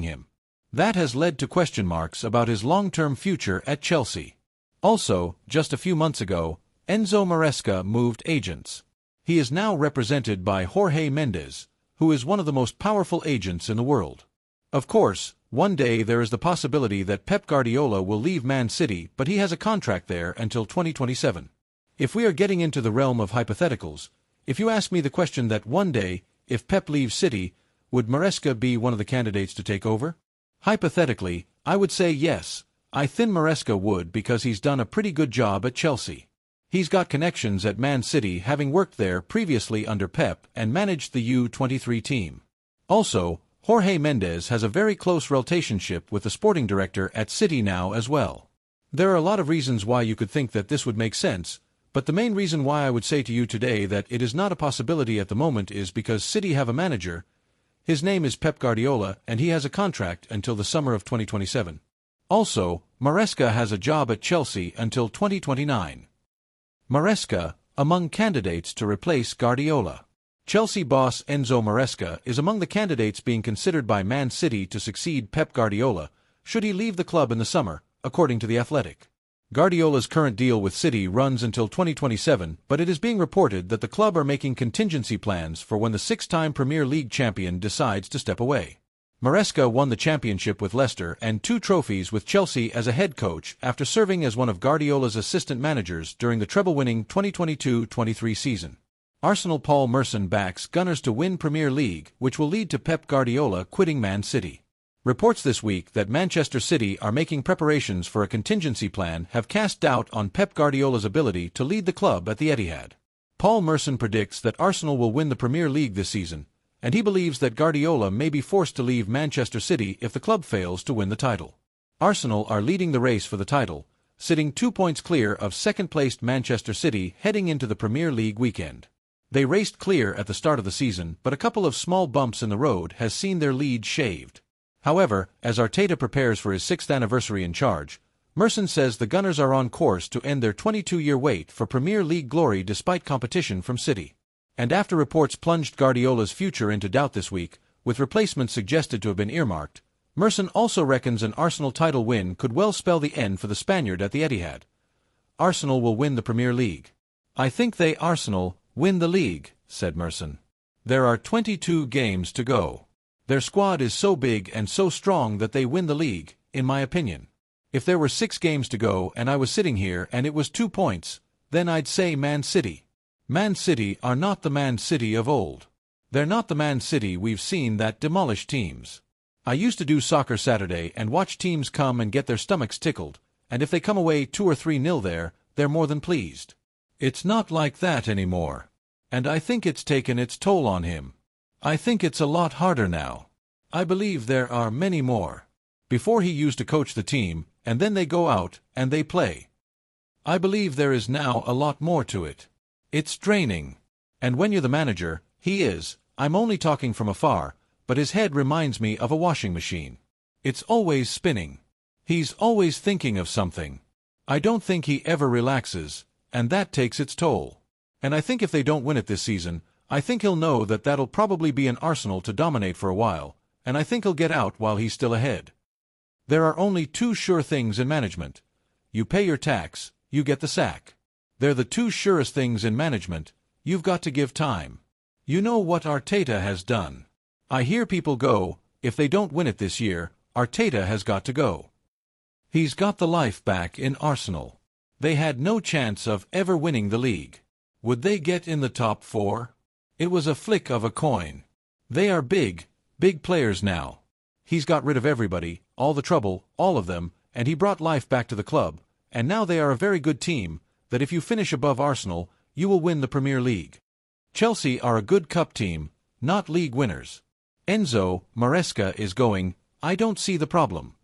him. That has led to question marks about his long-term future at Chelsea. Also, just a few months ago, Enzo Maresca moved agents. He is now represented by Jorge Mendes, who is one of the most powerful agents in the world. Of course, one day there is the possibility that Pep Guardiola will leave Man City, but he has a contract there until 2027. If we are getting into the realm of hypotheticals, if you ask me the question that one day, if Pep leaves City, would Maresca be one of the candidates to take over? Hypothetically, I would say yes. I think Maresca would because he's done a pretty good job at Chelsea. He's got connections at Man City, having worked there previously under Pep and managed the U23 team. Also, Jorge Mendes has a very close relationship with the sporting director at City now as well. There are a lot of reasons why you could think that this would make sense, but the main reason why I would say to you today that it is not a possibility at the moment is because City have a manager. His name is Pep Guardiola, and he has a contract until the summer of 2027. Also, Maresca has a job at Chelsea until 2029. Maresca, among candidates to replace Guardiola. Chelsea boss Enzo Maresca is among the candidates being considered by Man City to succeed Pep Guardiola, should he leave the club in the summer, according to The Athletic. Guardiola's current deal with City runs until 2027, but it is being reported that the club are making contingency plans for when the six-time Premier League champion decides to step away. Maresca won the championship with Leicester and 2 trophies with Chelsea as a head coach after serving as one of Guardiola's assistant managers during the treble-winning 2022-23 season. Arsenal Paul Merson backs Gunners to win Premier League, which will lead to Pep Guardiola quitting Man City. Reports this week that Manchester City are making preparations for a contingency plan have cast doubt on Pep Guardiola's ability to lead the club at the Etihad. Paul Merson predicts that Arsenal will win the Premier League this season, and he believes that Guardiola may be forced to leave Manchester City if the club fails to win the title. Arsenal are leading the race for the title, sitting 2 points clear of second-placed Manchester City heading into the Premier League weekend. They raced clear at the start of the season, but a couple of small bumps in the road has seen their lead shaved. However, as Arteta prepares for his 6th anniversary in charge, Merson says the Gunners are on course to end their 22-year wait for Premier League glory despite competition from City. And after reports plunged Guardiola's future into doubt this week, with replacements suggested to have been earmarked, Merson also reckons an Arsenal title win could well spell the end for the Spaniard at the Etihad. Arsenal will win the Premier League. I think they Arsenal win the league, said Merson. There are 22 games to go. Their squad is so big and so strong that they win the league, in my opinion. If there were 6 games to go and I was sitting here and it was 2 points, then I'd say Man City. Man City are not the Man City of old. They're not the Man City we've seen that demolish teams. I used to do Soccer Saturday and watch teams come and get their stomachs tickled, and if they come away 2 or 3-0 there, they're more than pleased. It's not like that anymore. And I think it's taken its toll on him. I think it's a lot harder now. I believe there are many more. Before he used to coach the team, and then they go out and they play. I believe there is now a lot more to it. It's draining. And when you're the manager, he is, I'm only talking from afar, but his head reminds me of a washing machine. It's always spinning. He's always thinking of something. I don't think he ever relaxes, and that takes its toll. And I think if they don't win it this season, I think he'll know that that'll probably be an Arsenal to dominate for a while, and I think he'll get out while he's still ahead. There are only 2 sure things in management. You pay your tax, you get the sack. They're the 2 surest things in management. You've got to give time. You know what Arteta has done. I hear people go, if they don't win it this year, Arteta has got to go. He's got the life back in Arsenal. They had no chance of ever winning the league. Would they get in the top 4? It was a flick of a coin. They are big players now. He's got rid of everybody, all the trouble, all of them, and he brought life back to the club, and now they are a very good team, that if you finish above Arsenal, you will win the Premier League. Chelsea are a good cup team, not league winners. Enzo Maresca is going, I don't see the problem.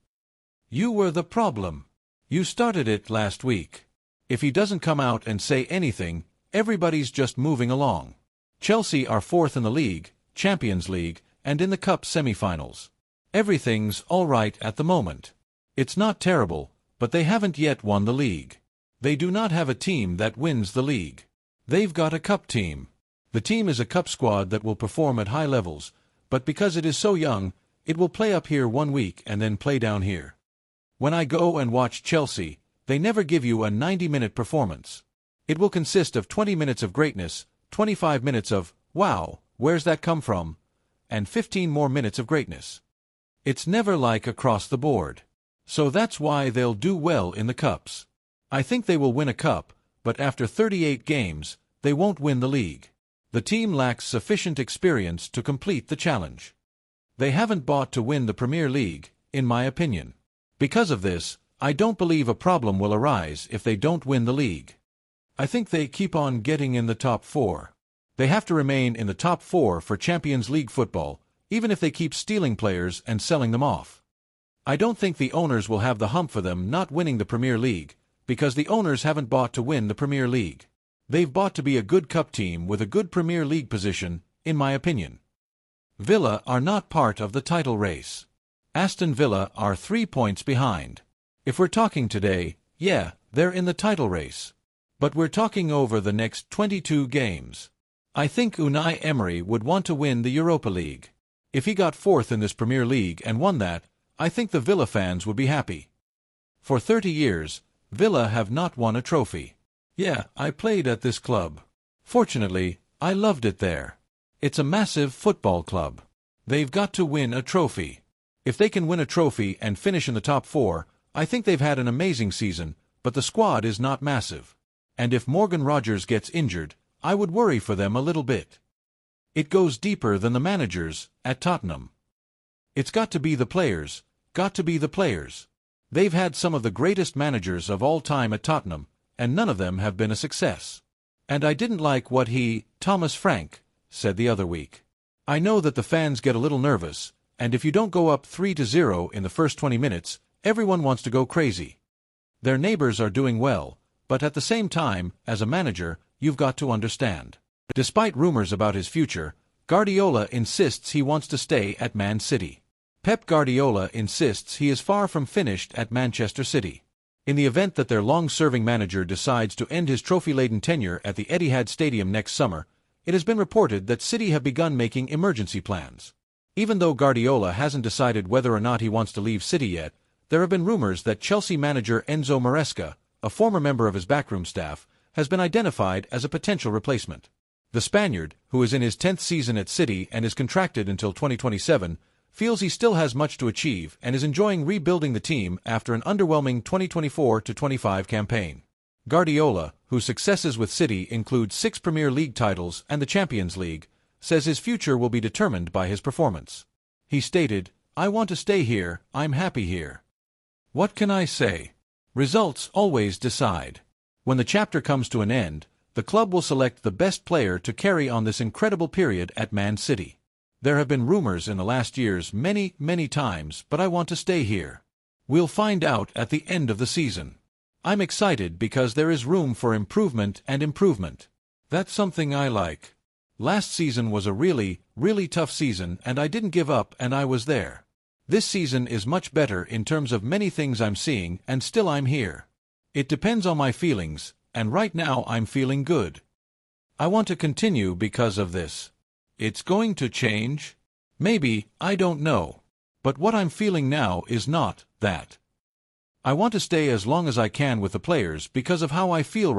You were the problem. You started it last week. If he doesn't come out and say anything, everybody's just moving along. Chelsea are 4th in the league, Champions League, and in the cup semi-finals. Everything's all right at the moment. It's not terrible, but they haven't yet won the league. They do not have a team that wins the league. They've got a cup team. The team is a cup squad that will perform at high levels, but because it is so young, It will play up here 1 week and then play down here. When I go and watch Chelsea, they never give you a 90-minute performance. It will consist of 20 minutes of greatness, 25 minutes of, wow, where's that come from, and 15 more minutes of greatness. It's never like across the board. So that's why they'll do well in the cups. I think they will win a cup, but after 38 games, they won't win the league. The team lacks sufficient experience to complete the challenge. They haven't bought to win the Premier League, in my opinion. Because of this, I don't believe a problem will arise if they don't win the league. I think they keep on getting in the top 4. They have to remain in the top 4 for Champions League football, even if they keep stealing players and selling them off. I don't think the owners will have the hump for them not winning the Premier League, because the owners haven't bought to win the Premier League. They've bought to be a good cup team with a good Premier League position, in my opinion. Villa are not part of the title race. Aston Villa are 3 points behind. If we're talking today, yeah, they're in the title race. But we're talking over the next 22 games. I think Unai Emery would want to win the Europa League. If he got 4th in this Premier League and won that, I think the Villa fans would be happy. For 30 years, Villa have not won a trophy. Yeah, I played at this club. Fortunately, I loved it there. It's a massive football club. They've got to win a trophy. If they can win a trophy and finish in the top 4, I think they've had an amazing season, but the squad is not massive. And if Morgan Rogers gets injured, I would worry for them a little bit. It goes deeper than the managers at Tottenham. It's got to be the players, They've had some of the greatest managers of all time at Tottenham, and none of them have been a success. And I didn't like what Thomas Frank, said the other week. I know that the fans get a little nervous, and if you don't go up 3-0 in the first 20 minutes, everyone wants to go crazy. Their neighbors are doing well, but at the same time, as a manager, you've got to understand. Despite rumors about his future, Guardiola insists he wants to stay at Man City. Pep Guardiola insists he is far from finished at Manchester City. In the event that their long-serving manager decides to end his trophy-laden tenure at the Etihad Stadium next summer, it has been reported that City have begun making emergency plans. Even though Guardiola hasn't decided whether or not he wants to leave City yet, there have been rumors that Chelsea manager Enzo Maresca, a former member of his backroom staff, has been identified as a potential replacement. The Spaniard, who is in his 10th season at City and is contracted until 2027, feels he still has much to achieve and is enjoying rebuilding the team after an underwhelming 2024-25 campaign. Guardiola, whose successes with City include 6 Premier League titles and the Champions League, says his future will be determined by his performance. He stated, "I want to stay here, I'm happy here. What can I say? Results always decide. When the chapter comes to an end, the club will select the best player to carry on this incredible period at Man City. There have been rumors in the last years many times, but I want to stay here. We'll find out at the end of the season. I'm excited because there is room for improvement and improvement. That's something I like. Last season was a really tough season and I didn't give up and I was there. This season is much better in terms of many things I'm seeing and still I'm here. It depends on my feelings, and right now I'm feeling good. I want to continue because of this. It's going to change? Maybe, I don't know. But what I'm feeling now is not that. I want to stay as long as I can with the players because of how I feel